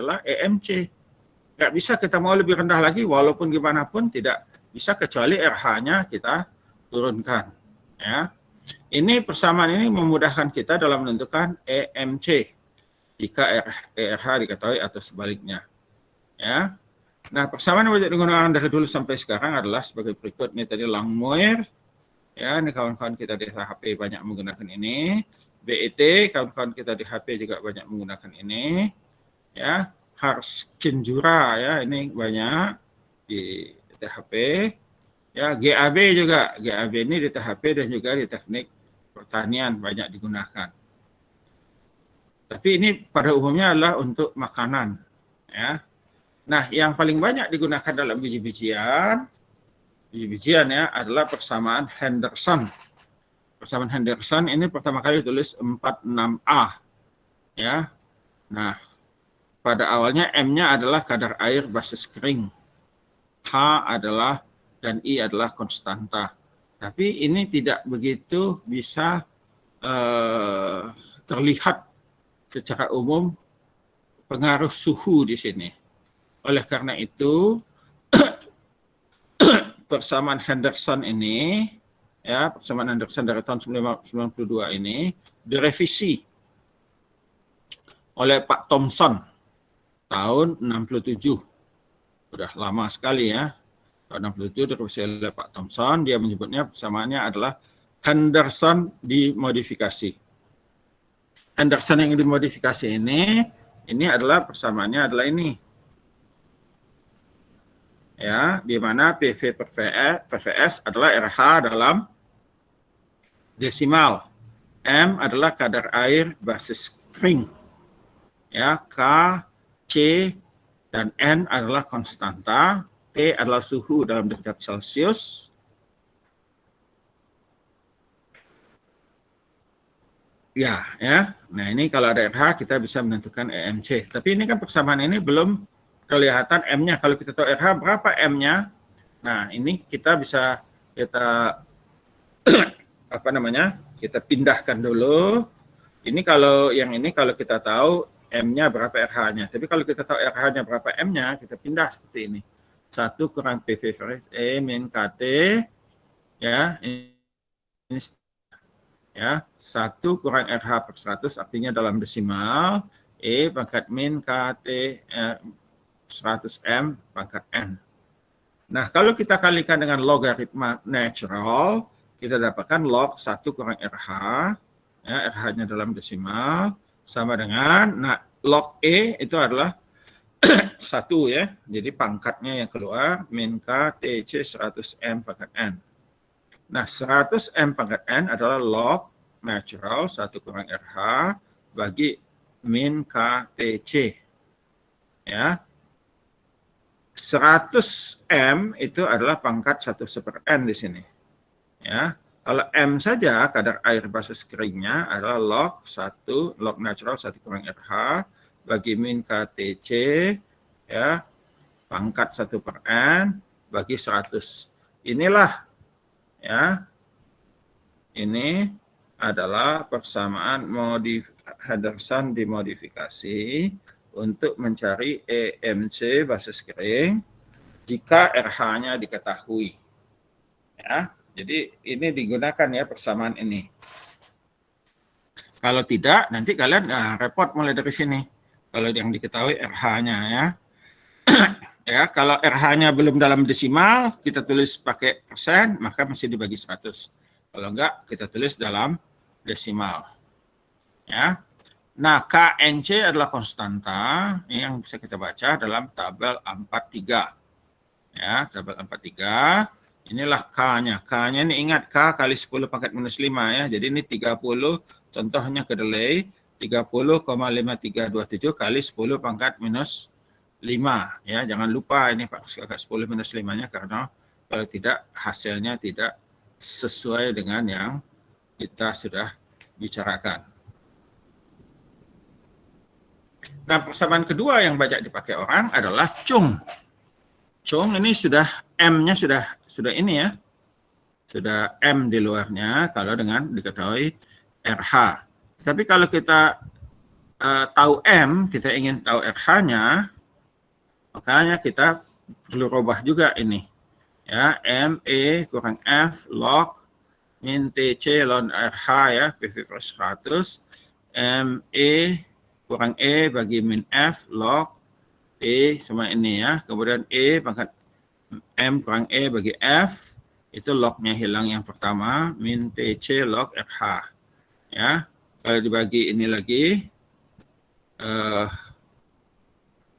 adalah EMC. Nggak bisa kita mau lebih rendah lagi, walaupun gimana pun tidak bisa kecuali RH-nya kita turunkan. Ya. Ini persamaan ini memudahkan kita dalam menentukan EMC jika ERH diketahui atau sebaliknya. Ya. Nah, persamaan yang banyak digunakan dari dulu sampai sekarang adalah sebagai berikut. Ini tadi Langmuir. Ya, ini kawan-kawan kita di HP banyak menggunakan ini. BET, kawan-kawan kita di HP juga banyak menggunakan ini. Ya, Harshkinjura ya, ini banyak di THP. Ya, GAB juga. GAB ini di THP dan juga di teknik pertanian banyak digunakan. Tapi ini pada umumnya adalah untuk makanan. Ya. Nah, yang paling banyak digunakan dalam biji-bijian ya adalah persamaan Henderson. Persamaan Henderson ini pertama kali ditulis 46A. Ya. Nah, pada awalnya M-nya adalah kadar air basis kering. H adalah dan I adalah konstanta. Tapi ini tidak begitu bisa terlihat secara umum pengaruh suhu di sini. Oleh karena itu, persamaan Henderson ini, ya persamaan Henderson dari tahun 1992 ini direvisi oleh Pak Thomson tahun 67. Sudah lama sekali ya. Tahun 67 direvisi oleh Pak Thomson, dia menyebutnya persamaannya adalah Henderson dimodifikasi. Henderson yang dimodifikasi ini adalah persamaannya adalah ini. Ya, di mana PV per PVS adalah RH dalam desimal. M adalah kadar air basis kering. Ya, K, C, dan N adalah konstanta. T adalah suhu dalam derajat Celcius. Ya. Nah, ini kalau ada RH kita bisa menentukan EMC. Tapi ini kan persamaan ini belum kelihatan M-nya. Kalau kita tahu RH berapa M-nya, nah ini kita bisa kita pindahkan dulu. Ini kalau yang ini kalau kita tahu M-nya berapa RH-nya. Tapi kalau kita tahu RH-nya berapa M-nya, kita pindah seperti ini. 1 kurang PV per E min KT, ya, ini ya, 1 kurang RH per 100 artinya dalam desimal, E pangkat min KT 100M pangkat N. Nah, kalau kita kalikan dengan logaritma natural, kita dapatkan log 1 kurang RH, ya, RH-nya dalam desimal, sama dengan, nah, log E itu adalah 1 ya, jadi pangkatnya yang keluar, min K TC 100M pangkat N. Nah, 100M pangkat N adalah log natural 1 kurang RH bagi min K TC. Ya, 100M itu adalah pangkat 1/N di sini. Ya, kalau M saja kadar air basis keringnya adalah log 1 log natural 1 kurang RH bagi min KTC, ya, pangkat 1/N bagi 100. Inilah, ya, ini adalah persamaan Henderson dimodifikasi untuk mencari EMC basis kering jika RH-nya diketahui. Ya, jadi ini digunakan ya persamaan ini. Kalau tidak, nanti kalian repot mulai dari sini. Kalau yang diketahui RH-nya ya. Ya, kalau RH-nya belum dalam desimal, kita tulis pakai persen, maka mesti dibagi 100. Kalau enggak, kita tulis dalam desimal. Ya. Nah, KNC adalah konstanta yang bisa kita baca dalam tabel 43. Ya, tabel 43. Inilah K-nya. K-nya ini ingat K kali 10 pangkat minus 5 ya. Jadi ini 30, contohnya kedelai, 30,5327 kali 10 pangkat minus 5. Ya, jangan lupa ini pangkat 10 minus 5-nya karena kalau tidak hasilnya tidak sesuai dengan yang kita sudah bicarakan. Nah, persamaan kedua yang banyak dipakai orang adalah Chung. Chung ini sudah M-nya sudah ini ya. Sudah M di luarnya kalau dengan diketahui RH. Tapi kalau kita tahu M, kita ingin tahu RH-nya, makanya kita perlu rubah juga ini. Ya, ME kurang F log min TC ln RH ya, PV per 100. ME kurang E bagi min F log E sama ini ya. Kemudian E pangkat M kurang E bagi F, itu lognya hilang yang pertama, min TC log RH. Ya, kalau dibagi ini lagi,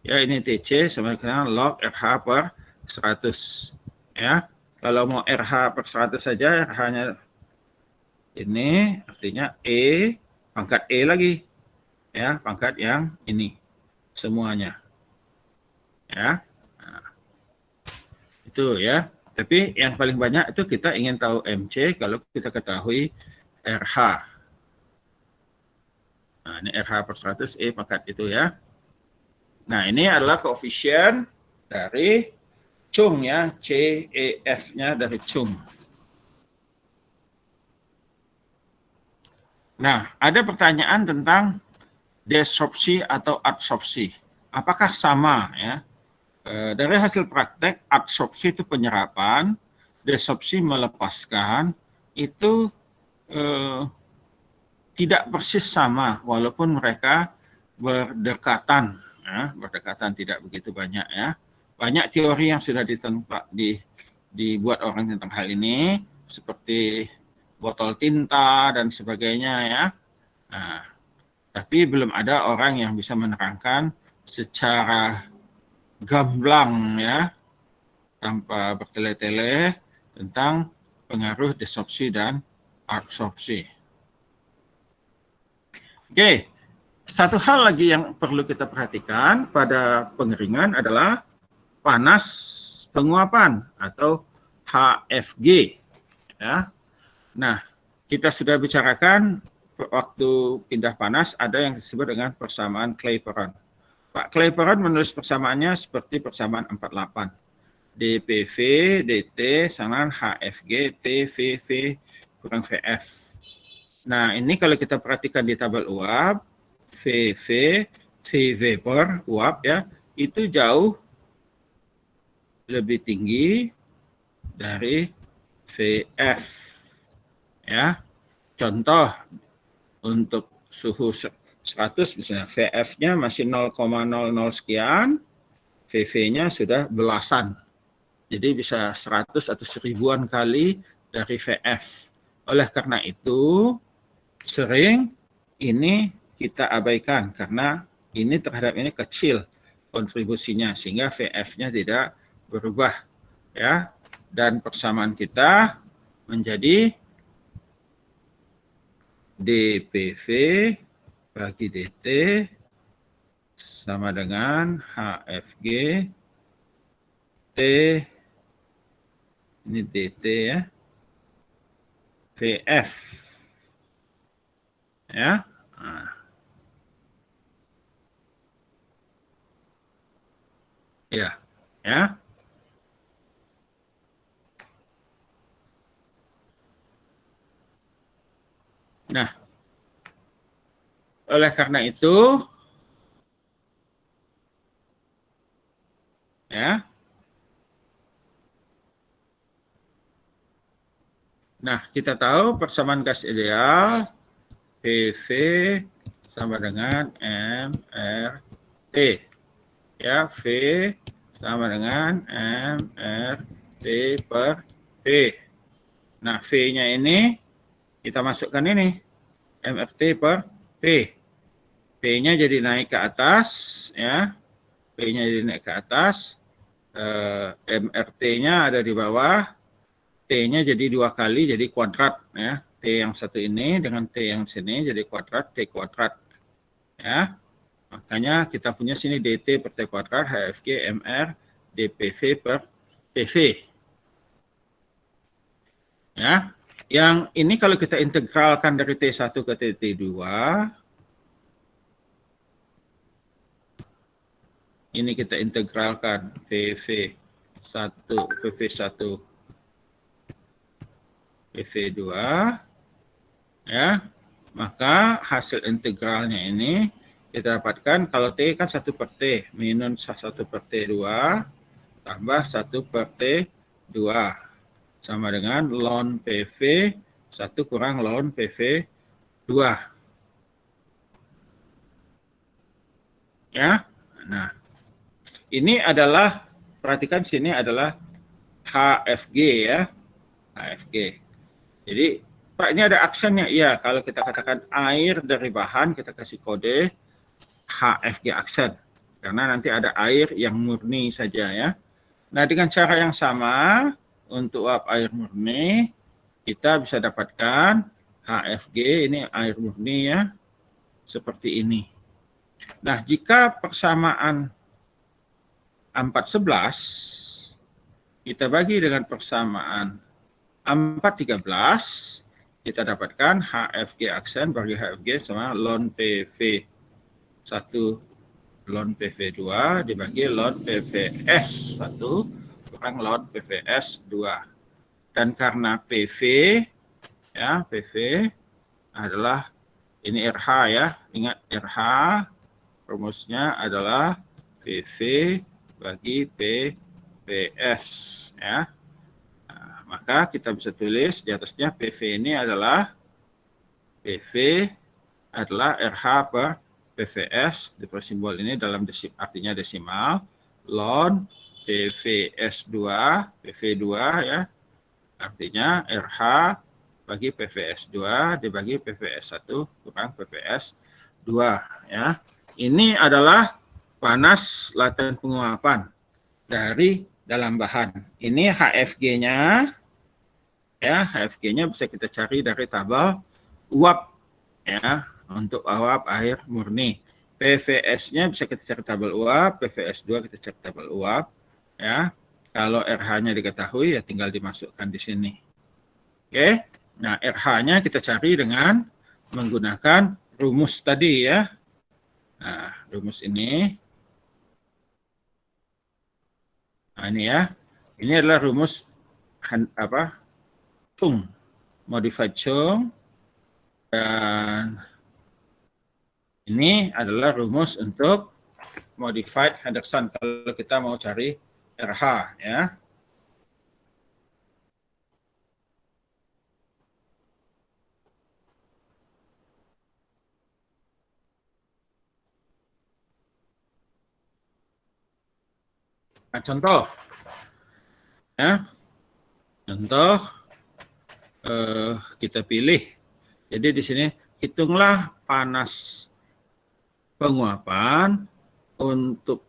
ya ini TC sama dengan log RH per 100. Ya, kalau mau RH per 100 saja, RH-nya ini artinya E, pangkat E lagi. Ya, pangkat yang ini semuanya. Ya, nah, itu ya. Tapi yang paling banyak itu kita ingin tahu MC kalau kita ketahui RH. Nah, ini RH per 100 E pangkat itu ya. Nah, ini adalah koefisien dari Chung ya, CEF-nya dari Chung. Nah, ada pertanyaan tentang desorpsi atau adsorpsi. Apakah sama ya? Dari hasil praktek, adsorpsi itu penyerapan, desorpsi melepaskan, itu tidak persis sama walaupun mereka berdekatan. Ya, berdekatan tidak begitu banyak ya. Banyak teori yang sudah dibuat orang tentang hal ini, seperti botol tinta dan sebagainya ya. Nah, tapi belum ada orang yang bisa menerangkan secara gamblang ya, tanpa bertele-tele tentang pengaruh desorpsi dan adsorpsi. Oke, satu hal lagi yang perlu kita perhatikan pada pengeringan adalah panas penguapan atau HFG. Ya. Nah, kita sudah bicarakan waktu pindah panas ada yang disebut dengan persamaan Clapeyron. Pak Clapeyron menulis persamaannya seperti persamaan 48. dPV dt sama HFG TVV kurang VF. Nah, ini kalau kita perhatikan di tabel uap, VV, V vapor uap ya, itu jauh lebih tinggi dari VF. Ya. Contoh untuk suhu 100 misalnya VF-nya masih 0,00 sekian, VV-nya sudah belasan. Jadi bisa 100 atau 1000-an kali dari VF. Oleh karena itu, sering ini kita abaikan karena ini terhadap ini kecil kontribusinya sehingga VF-nya tidak berubah ya. Dan persamaan kita menjadi dPV bagi dt sama dengan HFG T, ini dt ya, VF ya. Nah. Ya, ya. Nah, oleh karena itu, ya. Nah, kita tahu persamaan gas ideal PV sama dengan MRT. Ya, V sama dengan MRT per P. Nah, V-nya ini kita masukkan ini MRT per P. P-nya jadi naik ke atas ya. P-nya jadi naik ke atas. MRT-nya ada di bawah. T-nya jadi 2 kali jadi kuadrat ya. T yang satu ini dengan T yang sini jadi kuadrat T kuadrat. Ya. Makanya kita punya sini dt per T kuadrat HFG MR dPV per PV. Ya. Yang ini kalau kita integralkan dari T1 ke T2, ini kita integralkan PV1, PV1, PV2, ya, maka hasil integralnya ini kita dapatkan kalau T kan 1 per T, minus 1 per T2, tambah 1 per T2, sama dengan ln PV 1 kurang ln PV 2. Ya, nah ini adalah, perhatikan sini adalah HFG ya, HFG. Jadi Pak ini ada aksennya, iya kalau kita katakan air dari bahan kita kasih kode HFG aksen, karena nanti ada air yang murni saja ya. Nah dengan cara yang sama untuk uap air murni kita bisa dapatkan HFG ini air murni ya, seperti ini. Nah jika persamaan 411 kita bagi dengan persamaan 413, kita dapatkan HFG aksen bagi HFG sama ln PV 1 ln PV 2 dibagi ln PVS 1 kurang ln PVS 2. Dan karena PV ya, PV adalah ini RH ya, ingat RH rumusnya adalah PV bagi PVS ya. Maka kita bisa tulis di atasnya PV ini adalah PV adalah RH per PVS, di simbol ini dalam artinya desimal, ln PVS2, PV2 ya, artinya RH bagi PVS2 dibagi PVS1 kurang PVS2 ya. Ini adalah panas laten penguapan dari dalam bahan. Ini HFG-nya, ya HFG-nya bisa kita cari dari tabel uap, ya untuk uap air murni. PVS-nya bisa kita cari tabel uap, PVS2 kita cari tabel uap, ya. Kalau RH-nya diketahui ya tinggal dimasukkan di sini. Oke, nah RH-nya kita cari dengan menggunakan rumus tadi ya. Nah, rumus ini. Nah, ini ya, ini adalah rumus Chung, modified Chung, dan ini adalah rumus untuk modified Henderson kalau kita mau cari RH ya. Nah, contoh ya, contoh kita pilih. Jadi di sini hitunglah panas penguapan untuk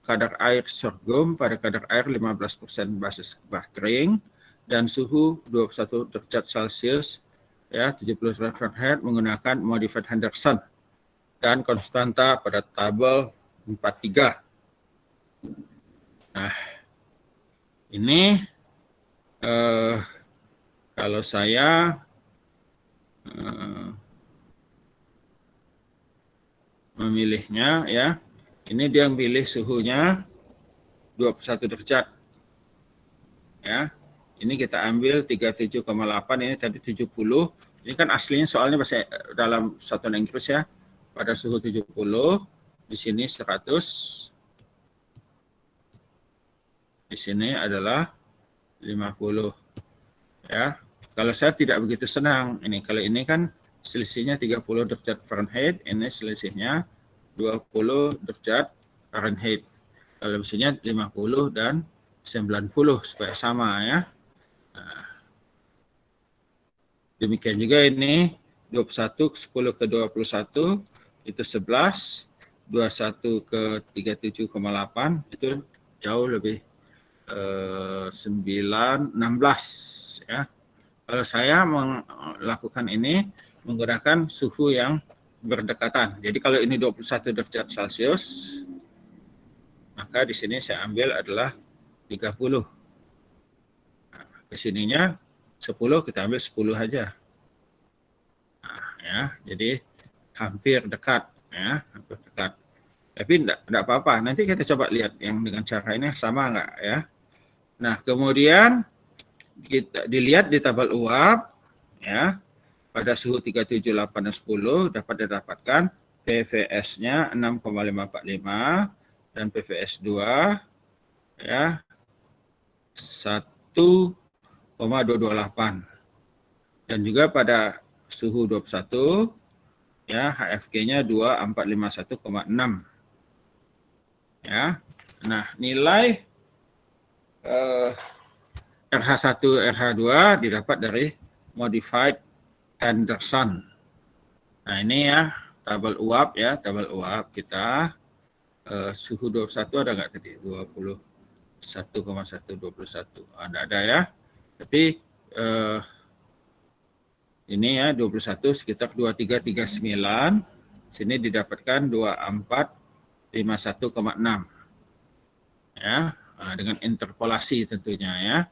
kadar air sorghum pada kadar air 15% basis kering dan suhu 21 derajat Celcius ya 70 Fahrenheit menggunakan modified Henderson dan konstanta pada tabel 43. Nah, ini kalau saya memilihnya ya, ini dia yang pilih suhunya 21 derajat. Ya. Ini kita ambil 37,8, ini tadi 70. Ini kan aslinya soalnya bahasa dalam satuan Inggris ya. Pada suhu 70, di sini 100. Di sini adalah 50 ya. Kalau saya tidak begitu senang ini, kalau ini kan selisihnya 30 derajat Fahrenheit, ini selisihnya 20 derajat Fahrenheit. Kalau misalnya 50 dan 90 supaya sama ya. Nah, demikian juga ini 21 ke 10 ke 21 itu 11, 21 ke 37,8 itu jauh lebih 16 ya. Kalau saya melakukan ini menggunakan suhu yang berdekatan. Jadi kalau ini 21 derajat Celcius, maka di sini saya ambil adalah 30. Nah, ke sininya 10, kita ambil 10 aja. Nah, ya, jadi hampir dekat ya, hampir dekat. Tapi enggak apa-apa. Nanti kita coba lihat yang dengan cara ini sama enggak ya. Nah, kemudian kita dilihat di tabel uap ya. Pada suhu 37, 8, dan 10 dapat didapatkan PVS-nya 6,545 dan PVS 2 ya 1,228. Dan juga pada suhu 21 ya HFG-nya 2451,6 ya. Nah, nilai RH1 RH2 didapat dari modified Henderson. Nah, ini ya tabel uap ya, tabel uap kita suhu 21 ada nggak tadi? 21,121. Ada ya. Tapi ini ya 21 sekitar 2339. Sini didapatkan 2451,6. Ya, dengan interpolasi tentunya ya.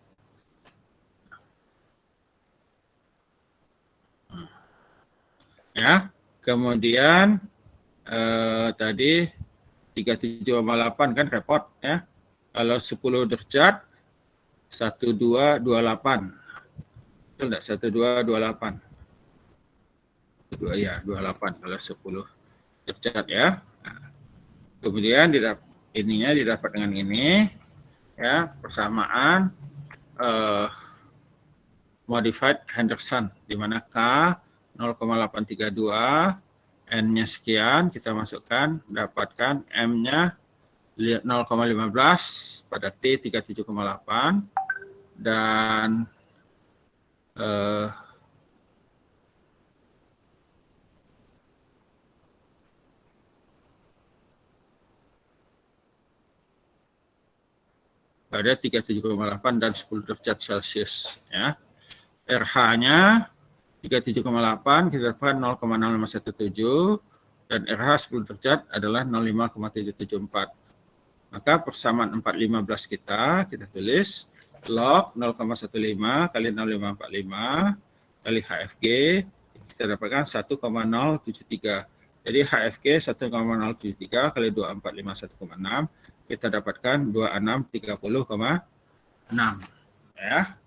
Ya, kemudian tadi 37,8 kan repot ya. Kalau 10 derajat 1228. Betul enggak? 1228. Ya, 28 kalau 10 derajat ya. Nah, kemudian ininya didapat dengan ini ya, persamaan modified Henderson di mana K 0,832, N-nya sekian, kita masukkan, dapatkan M-nya 0,15 pada T 37,8 dan pada 37,8 dan 10 derajat Celcius ya. RH-nya 37,8 kita dapatkan 0,0517 dan RH 10 derajat adalah 05,774. Maka persamaan 415 kita tulis log 0,15 kali 0545 kali HFG kita dapatkan 1,073. Jadi HFG 1,073 kali 2451,6 kita dapatkan 2630,6 ya.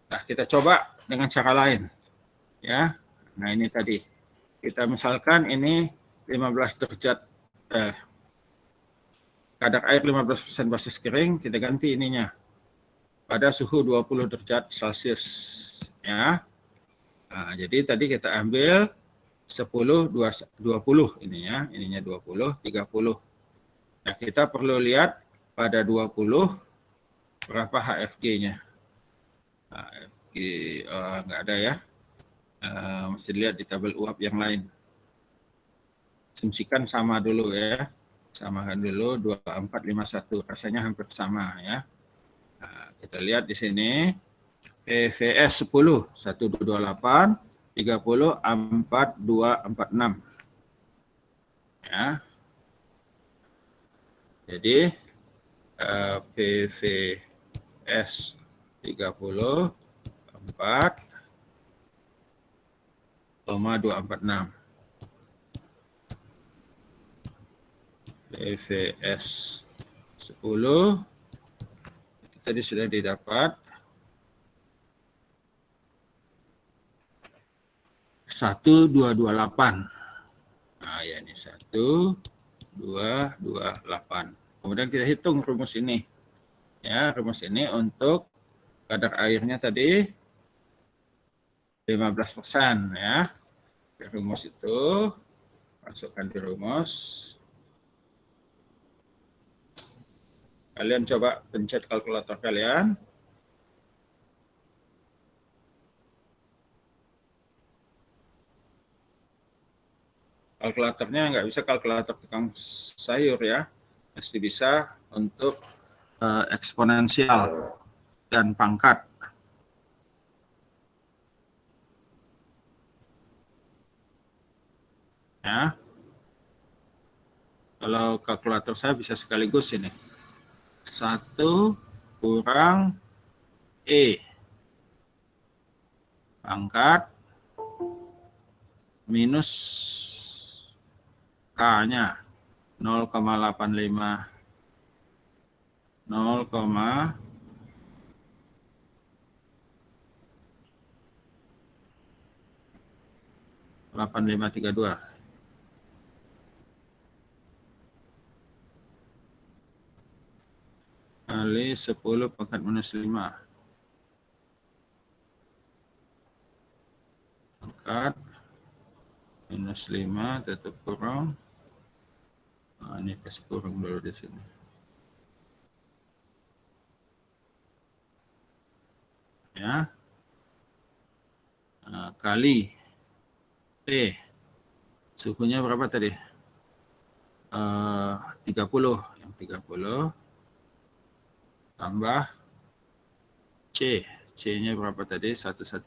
Nah, kita coba dengan cara lain. Ya. Nah, ini tadi. Kita misalkan ini 15 derajat kadar air 15% basis kering, kita ganti ininya pada suhu 20 derajat Celcius ya. Nah, jadi tadi kita ambil 10 20 ini ya, ininya 20 30. Nah, kita perlu lihat pada 20 berapa HFG-nya. HFG nggak ada ya. Mesti lihat di tabel uap yang lain. Asumsikan sama dulu ya. Samakan dulu 2451, rasanya hampir sama ya. Nah, kita lihat di sini PVS 10 1228 30 4246 ya. Jadi PVS 30 4,246 PVS 10 itu tadi sudah didapat 1228. Nah, ya ini 1228. Kemudian kita hitung rumus ini. Ya, rumus ini untuk kadar airnya tadi 15% ya. Rumus itu masukkan di rumus. Kalian coba pencet kalkulator kalian. Kalkulatornya nggak bisa kalkulator tukang sayur ya. Mesti bisa untuk eksponensial dan pangkat. Ya. Kalau kalkulator saya bisa sekaligus ini. 1 kurang E pangkat minus K-nya 0,85 0,8532 kali 10 pangkat minus 5. Pangkat minus 5 tetap kurang. Ini kasih kurang dulu di sini. Ya. Kali T. Suhunya berapa tadi? 30. Yang 30 tambah C. C-nya berapa tadi? 113.